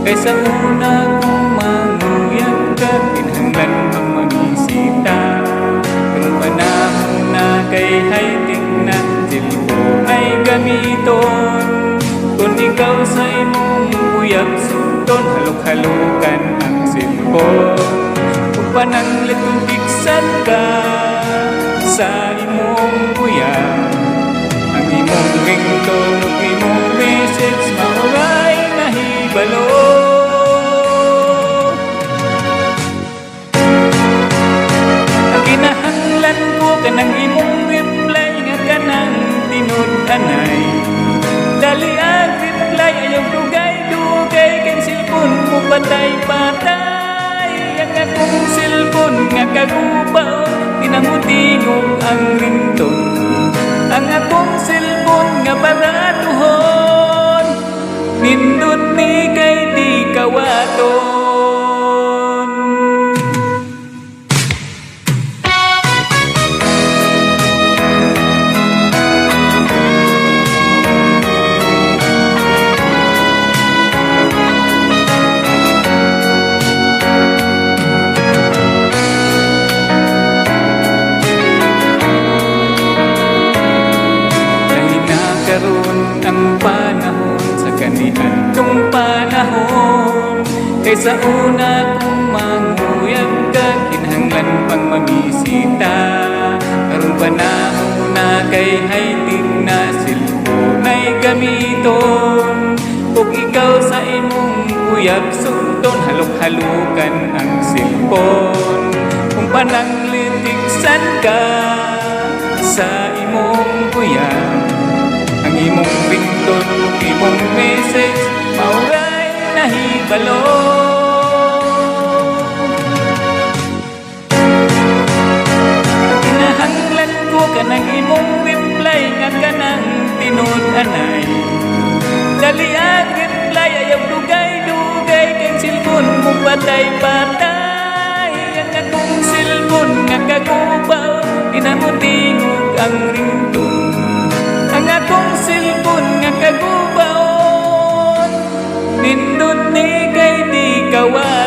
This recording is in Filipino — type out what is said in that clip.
Kaysa una kong manguyag ka, kinahanglan pang mamisita. Kung panahon na kay hiding na cellphone ay gamiton. Kung ikaw sa imong uyab sugton, halok-halokan ang cellphone. Kung pananglit kung bigsan ka sa imong uyab, ang imong ringtone ug imong message mauray nahibalo. Ang kinahanglan ko kanang imong reply nga kanang tinud-anay. Dali ang reply ayaw dugay-dugay kang cellphone mo patay-patay. Ang akong cellphone nga kagubaw tinangutingog ang ringtone. Ang akong cellphone nga baratuhon nindot ni kay di kawaton. Karon ang panahon sa kaniadtong panahon, kaysa una kong manguyab ka, kinahanglan pang mamisita. Karong panahon na kay hiding na cellphone ay gamiton. Kung ikaw sa imong uyab sugton, halok-halokan ang cellphone. Kung pananglitiksan ka sa imong uyab, ang imong ringtone ug imong message mauray nahibalo. Ang kinahanglan ko kanang imong reply nga kanang tinud-anay. Dali ang reply ayaw dugay-dugay kang cellphone mo patay-patay. Ang akong cellphone nga kagubaw tinamutingog ang ringtone. Ang akong cellphone nga kagubaon nindot ni kay di kawa.